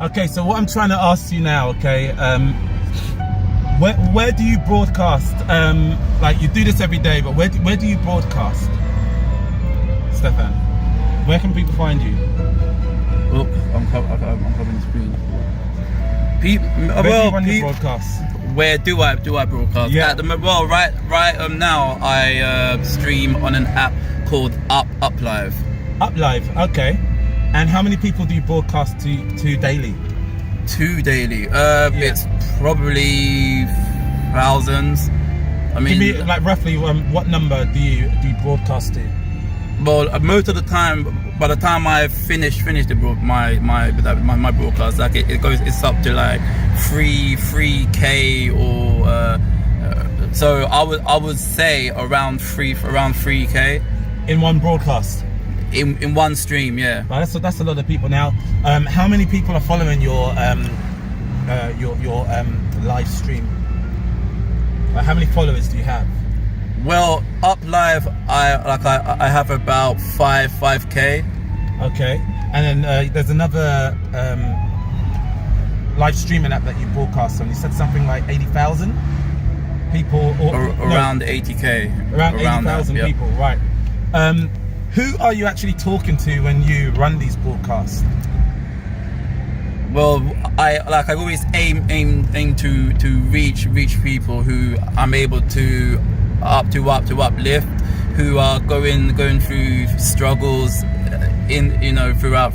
Okay, so what I'm trying to ask you now, okay, where do you broadcast? Like you do this every day, but where do you broadcast, Stefan? Where can people find you? Oh, I'm covering the screen. Where do you run your broadcasts? Where do I broadcast? Yeah. At the right now I stream on an app called Up Live. Up Live, okay. And how many people do you broadcast to daily? 2 daily. It's probably thousands. I mean, give me like roughly what number do you broadcast to? Well, most of the time, by the time I finish my broadcast, like it's up to like 3K or so I would say around 3K in one broadcast. In one stream, yeah. Well, that's a lot of people. Now, how many people are following your live stream? How many followers do you have? Well, Up Live, I have about 5K. Okay, and then there's another live streaming app that you broadcast on. You said something like 80,000 people, around 80K. Around 80,000 yep. people, right? Who are you actually talking to when you run these broadcasts? Well, I always aim to reach people who I'm able to uplift, who are going through struggles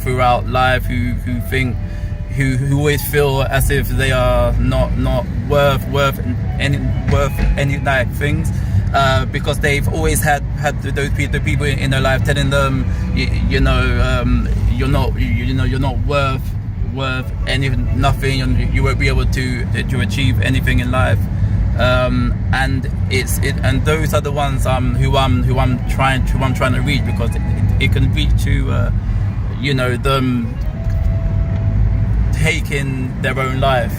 throughout life, who always feel as if they are not worth any like things. Because they've always had those people in their life telling them, you're not worth nothing. You won't be able to achieve anything in life. And those are the ones who I'm trying to reach, because it can reach to them taking their own life,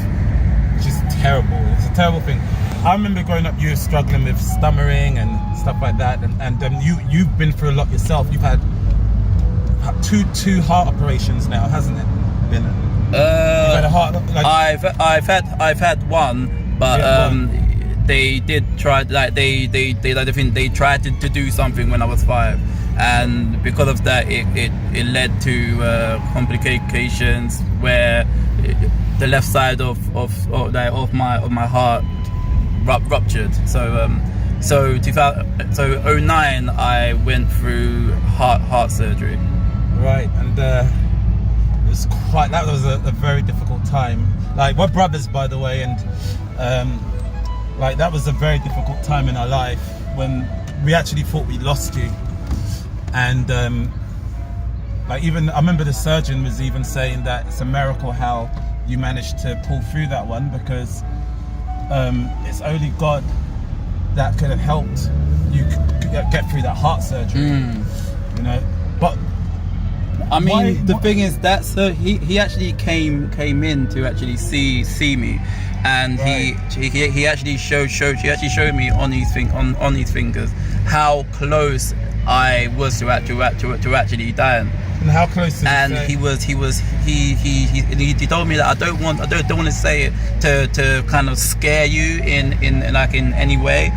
which is terrible. It's a terrible thing. I remember growing up, you were struggling with stammering and stuff like that, and you've been through a lot yourself. You've had two heart operations now, hasn't it? Been you've had a heart. I've had one, but they did try. Like they tried to do something when I was 5, and because of that, it led to complications where the left side of my heart ruptured. So 2009 I went through heart surgery. Right, and that was a very difficult time. Like, we're brothers, by the way, and like that was a very difficult time in our life when we actually thought we lost you. And like, even I remember the surgeon was even saying that it's a miracle how you managed to pull through that one, because it's only God that could have helped you get through that heart surgery. But I mean, the thing is that he actually came in to actually see me, and right. he actually showed me on his fingers how close I was to actually dying. And how close? And he told me that I don't want to say it to kind of scare you in any way,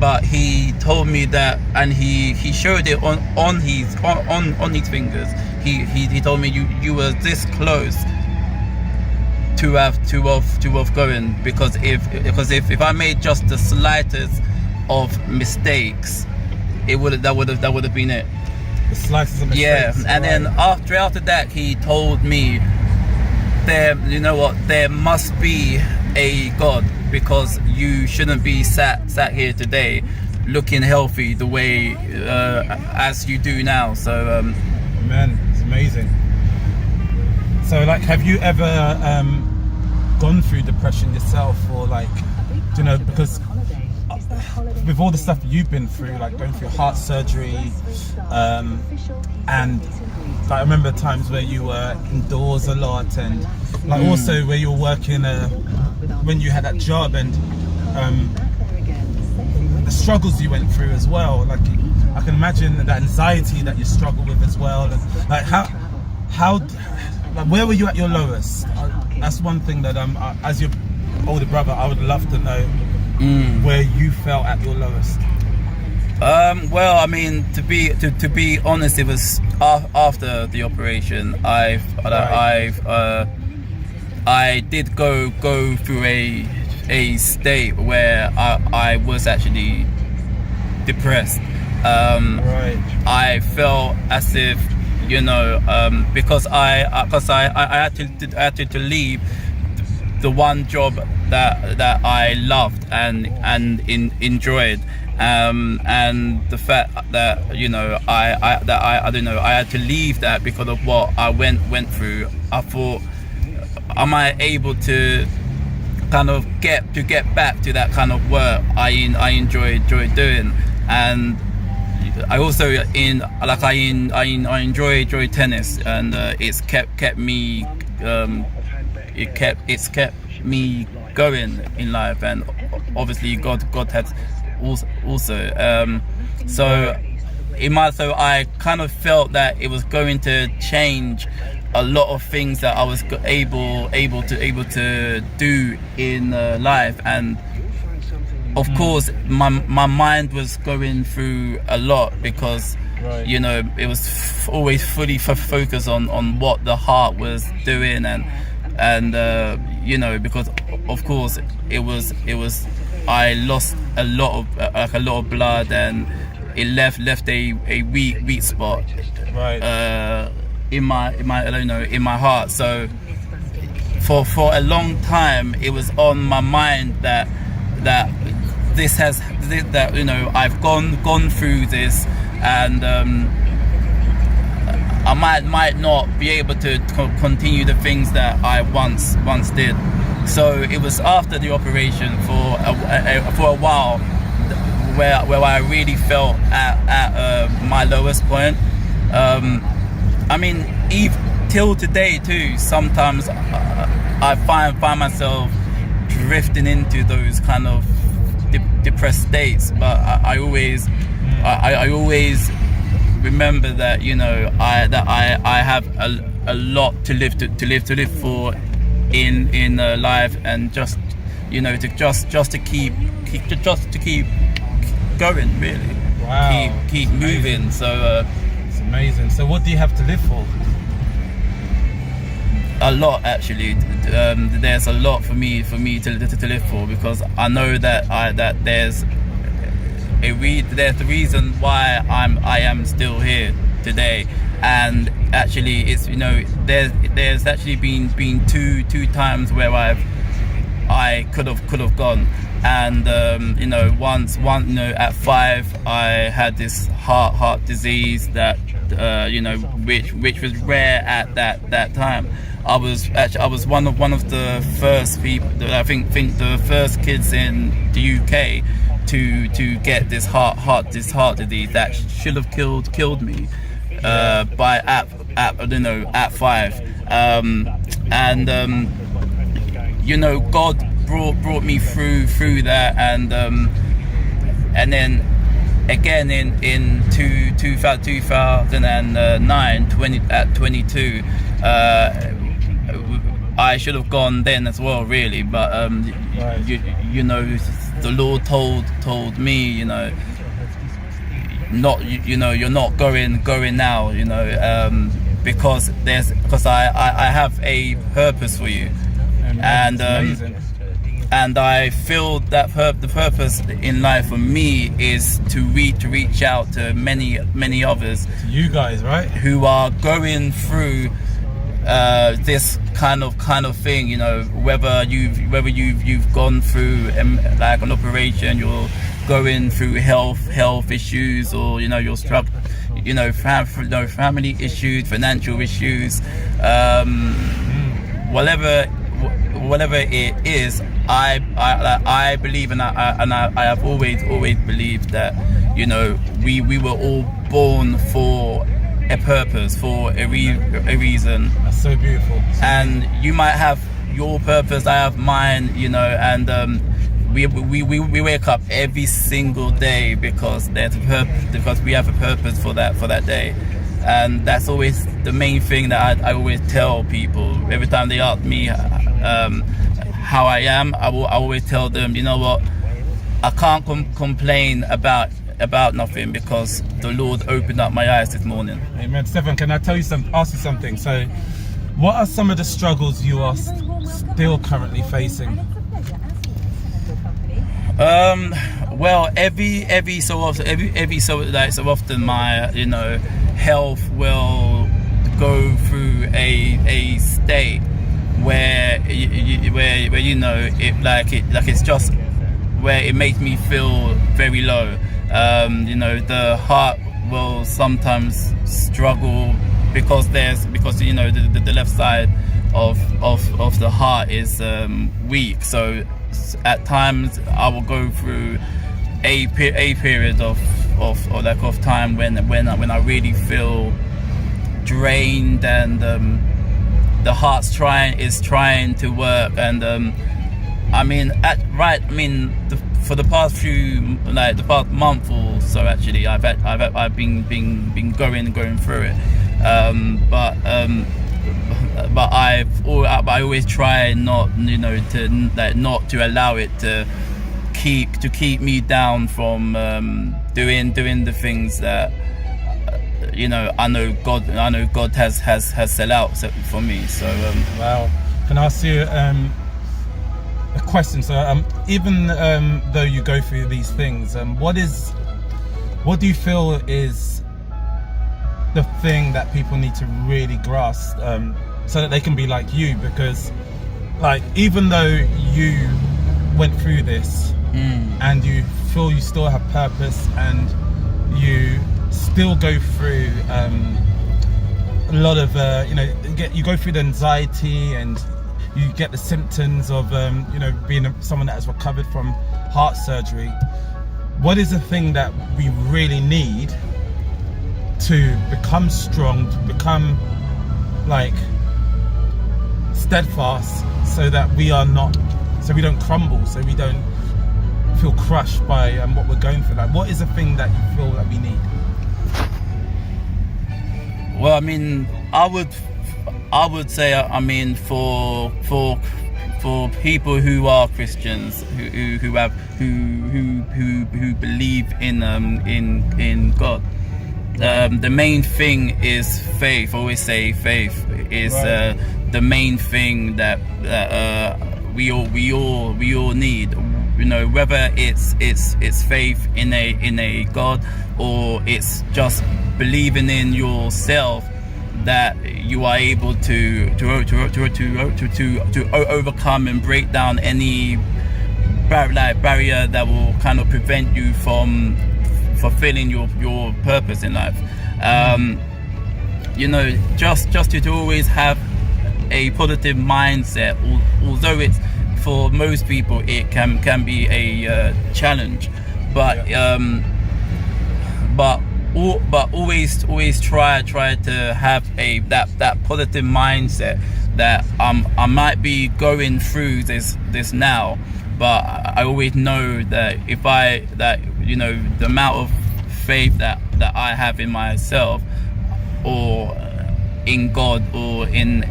but he told me that, and he showed it on his fingers. He told me you were this close to have going, because if I made just the slightest of mistakes, that would have been it. The slices of mistakes. Yeah, and then after that, he told me there must be a God, because you shouldn't be sat here today looking healthy the way as you do now. So man, it's amazing. So, like, have you ever gone through depression yourself, or like, because with all the stuff you've been through, like going through heart surgery, and like, I remember times where you were indoors a lot, and like also where you were working when you had that job, and the struggles you went through as well. Like, I can imagine that anxiety that you struggle with as well, and like how like, where were you at your lowest? That's one thing that as your older brother, I would love to know where you felt at your lowest. Well, I mean, to be honest, it was after the operation. I did go through a state where I was actually depressed. I felt as if, you know, because I had to leave the one job that I loved and enjoyed, and the fact that, you know, I don't know, I had to leave that because of what I went through. I thought, am I able to kind of get back to that kind of work I enjoy doing? And I also enjoy tennis, and it's kept me me going in life, and obviously God has also so I kind of felt that it was going to change a lot of things that I was able to do in life. And of course my mind was going through a lot, because you know, it was always fully focused on what the heart was doing, and you know, because of course it was I lost a lot of blood, and it left a weak spot in my I don't know, in my heart. So for a long time it was on my mind that you know, I've gone through this, and I might not be able to continue the things that I once did. So it was after the operation for a while where I really felt at my lowest point. I mean, even till today too, sometimes I find myself drifting into those kind of depressed states, but I always remember that, you know, I have a lot to live for in life, and just, you know, to keep going, really. Wow. Keep moving. So it's amazing. So what do you have to live for? a lot, actually. There's a lot for me to live for, because I know that there's the reason why I am still here today. And actually, it's, you know, there's actually been two times where I could have gone. And you know, one, you know, at 5 I had this heart disease that you know, which was rare at that time. I was one of the first people, I think the first kids in the UK to get this heart disease that should have killed me by at I don't know, at 5. You know, God brought me through that, and then again in 2009, at 22, I should have gone then as well, really, but you know, the Lord told me, you know, not, you know, you're not going now, you know, because I have a purpose for you. And I feel that the purpose in life for me is to reach out to many others, to you guys, right, who are going through this kind of thing, you know, whether you've gone through like an operation, you're going through health issues, or, you know, you're struggling, you know, family issues, financial issues, whatever it is. I believe, and I have always believed that, you know, we were all born for a purpose, for a reason. That's so beautiful. And you might have your purpose, I have mine, you know, and we wake up every single day because there's a purpose, because we have a purpose for that day. And that's always the main thing that I always tell people. Every time they ask me how I am, I always tell them, you know what, I can't complain about nothing, because the Lord opened up my eyes this morning. Amen. Stephen, can I ask you something? So, what are some of the struggles you are still currently facing? Well, every so often, my health will go through a state where it's just where it makes me feel very low. The heart will sometimes struggle because the left side of the heart is weak. So at times I will go through a period of time when I really feel drained, and the heart's trying to work. And for the past the past month or so, actually, I've been going through it. But I always try not to allow it to keep me down from doing the things that I know God has set out for me. So wow. Can I ask you a question? So even though you go through these things, what do you feel is the thing that people need to really grasp, so that they can be like you? Because even though you went through this and you feel you still have purpose, and you still go through a lot of you go through the anxiety, and you get the symptoms of being someone that has recovered from heart surgery. What is the thing that we really need to become strong, to become steadfast, so that we don't crumble, so we don't feel crushed by what we're going through? What is the thing that you feel that we need? Well, I would say, for people who are Christians, who believe in God, the main thing is faith. I always say faith is right. The main thing that we all need. Whether it's faith in a God, or it's just believing in yourself that you are able to overcome and break down any barrier that will kind of prevent you from fulfilling your purpose in life. Just to always have a positive mindset, although it's, for most people, it can be a challenge, but always try to have that positive mindset that I might be going through this now, but I always know that the amount of faith that I have in myself, or in God, or in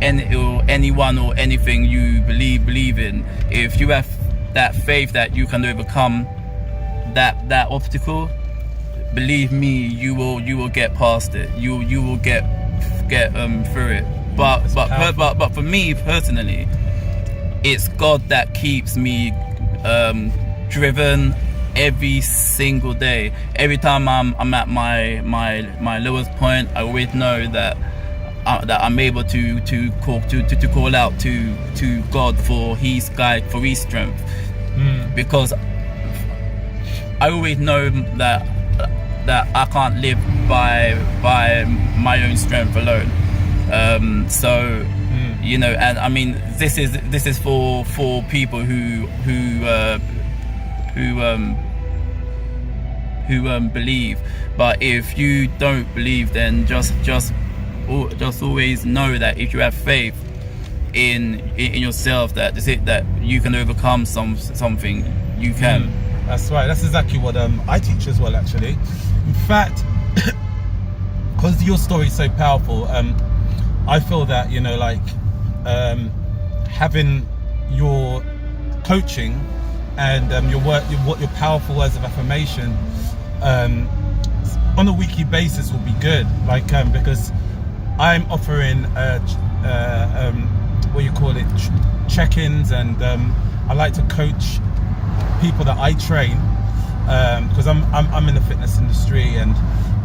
anyone or anything you believe in, if you have that faith that you can overcome that obstacle, believe me, you will get past it. You will get through it. But for me personally, it's God that keeps me driven every single day. Every time I'm at my lowest point, I always know that I'm able to call out to God for His guide, for His strength, because I always know that I can't live by my own strength alone. And this is for people who believe. But if you don't believe, then just always know that if you have faith in yourself, that you can overcome something. You can. That's right. That's exactly what I teach as well, actually. In fact, because your story is so powerful, I feel that, you know, like having your coaching and your work, your powerful words of affirmation on a weekly basis will be good. Like because I'm offering what you call it, check-ins, and I like to coach people that I train because I'm in the fitness industry, and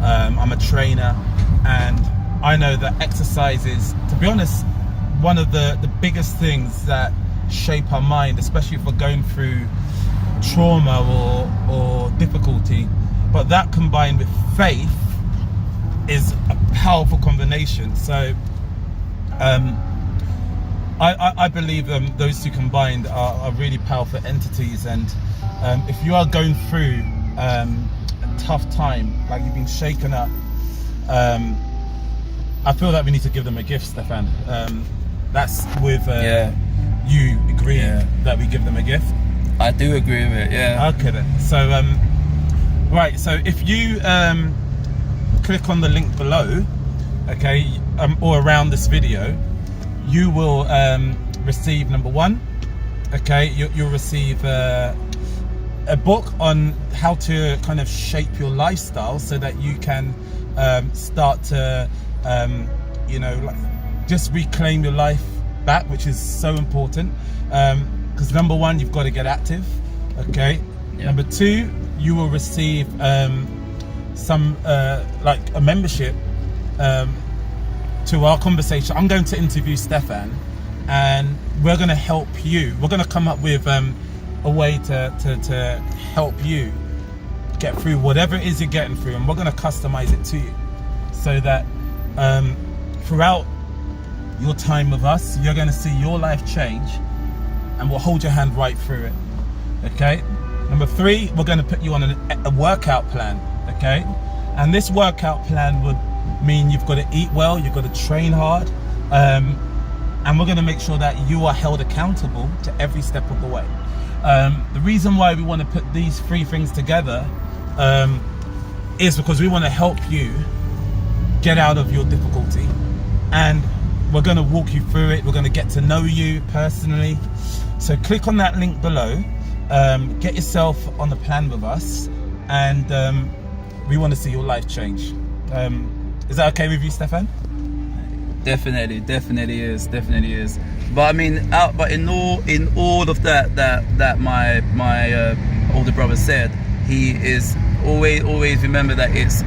I'm a trainer, and I know that exercise is, to be honest, one of the biggest things that shape our mind, especially if we're going through trauma or difficulty. But that combined with faith is a powerful combination. So I believe those two combined are really powerful entities. And if you are going through a tough time, like you've been shaken up, I feel that we need to give them a gift, Stefan. That's with you agreeing that we give them a gift. I do agree with it, yeah. Okay then. So right, so if you click on the link below, okay, or around this video, you will receive, number one, okay, you'll receive a book on how to kind of shape your lifestyle so that you can start to you know, like, just reclaim your life back, which is so important, because number one, you've got to get active, okay. Number two, you will receive some like a membership to our conversation. I'm going to interview Stefan, and we're going to help you. We're going to come up with a way to help you get through whatever it is you're getting through, and we're going to customize it to you so that throughout your time with us, you're going to see your life change, and we'll hold your hand right through it, okay. Number three, we're going to put you on a workout plan, okay, and this workout plan would mean you've got to eat well, you've got to train hard, and we're going to make sure that you are held accountable to every step of the way. The reason why we want to put these three things together is because we want to help you get out of your difficulty, and we're going to walk you through it. We're going to get to know you personally. So click on that link below, get yourself on the plan with us, and we want to see your life change. Is that okay with you, Stefan? Definitely is. But I mean, but in all of that my older brother said, he is always remember that it's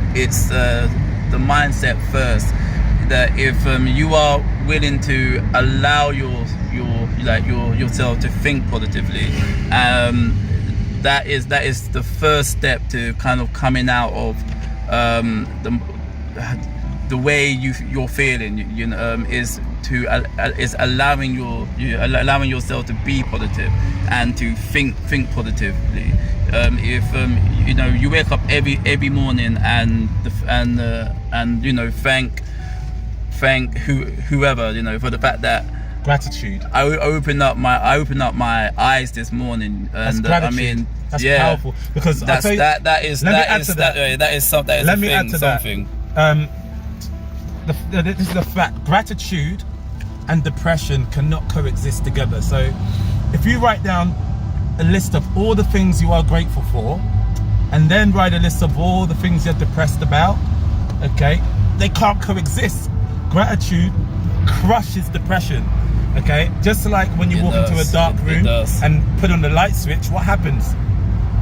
the mindset first. That if you are willing to allow yourself to think positively, that is the first step to kind of coming out of the way you're feeling, you know, is allowing allowing yourself to be positive and to think positively. If you know, you wake up every morning and you know, thank whoever, you know, for the fact that gratitude. I opened up my eyes this morning, and I mean, that's powerful, because that is something. Let me add to that. This is a fact. Gratitude and depression cannot coexist together. So if you write down a list of all the things you are grateful for, and then write a list of all the things you're depressed about, okay, they can't coexist. Gratitude crushes depression, okay. Just like when you walk into a dark room and put on the light switch, what happens?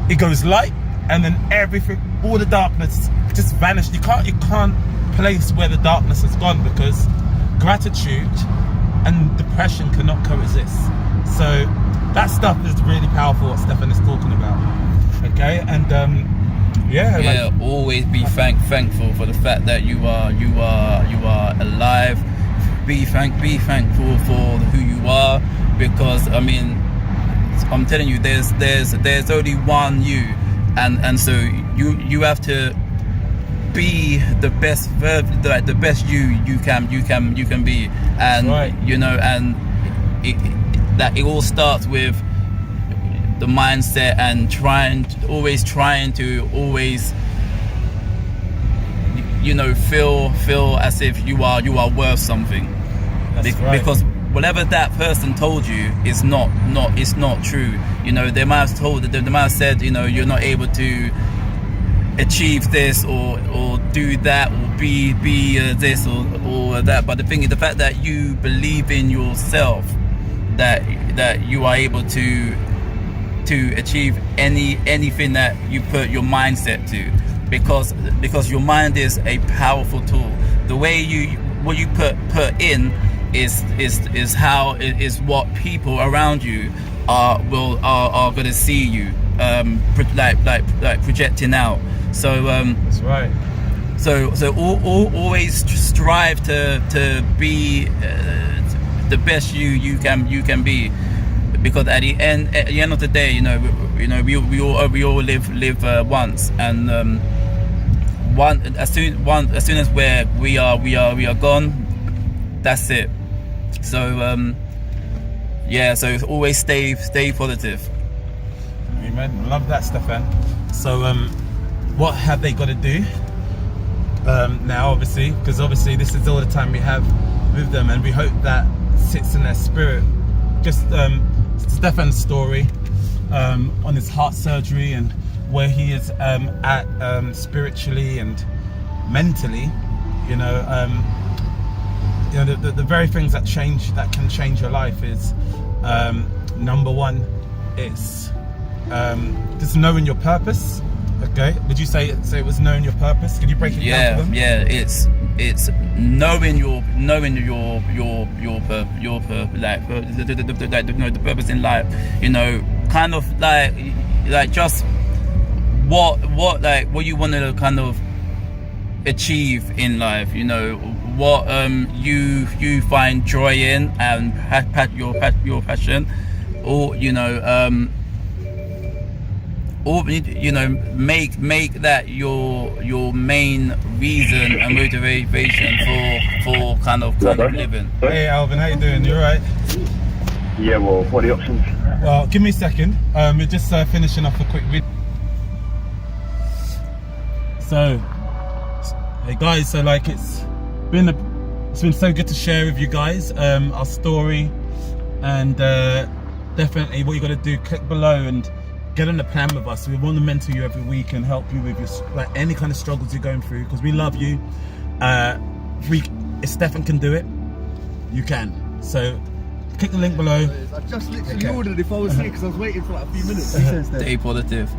It goes light, and then everything, all the darkness just vanished. You can't place where the darkness has gone, because gratitude and depression cannot coexist. So that stuff is really powerful, what Stefan is talking about, okay. And like, always be thankful for the fact that you are alive. Be thankful for who you are, because I mean, I'm telling you, there's only one you, and so you have to be the best you can be, and right. You know, and it all starts with the mindset and trying to always you know, feel as if you are worth something. That's right. Because whatever that person told you is not true. You know, they might have said, you know, you're not able to achieve this or do that or be this or that. But the thing is, the fact that you believe in yourself, that you are able to achieve anything that you put your mindset to, because your mind is a powerful tool. The way what you put in is how is what people around you are going to see you, like projecting out. So that's right. So always strive to be the best you can be, because at the end of the day, you know we all live once, and as soon as we are gone, that's it. So yeah, so always stay positive. Amen. Love that, Stefan. So what have they got to do now, obviously, because obviously this is all the time we have with them, and we hope that sits in their spirit. Just Stefan's story on his heart surgery and where he is at spiritually and mentally, you know, the very things that can change your life is number one, it's just knowing your purpose. Okay, would you say it was knowing your purpose? Could you break it down for them? Yeah, it's knowing the purpose in life. You know, kind of like just what you want to kind of achieve in life. You know, what you find joy in and your passion, or you know. Or you know, make that your main reason and motivation for kind of living. Hey Alvin, how you doing? You alright? Yeah, well, what are the options? Well, give me a second. We're just finishing off a quick video. So, hey guys, so like it's been so good to share with you guys our story, and definitely what you got to do, click below and get on the plan with us. We want to mentor you every week and help you with your any kind of struggles you're going through, because we love you. If Stefan can do it, you can. So click the link below. I just literally ordered if I was here because I was waiting for like a few minutes. Stay positive.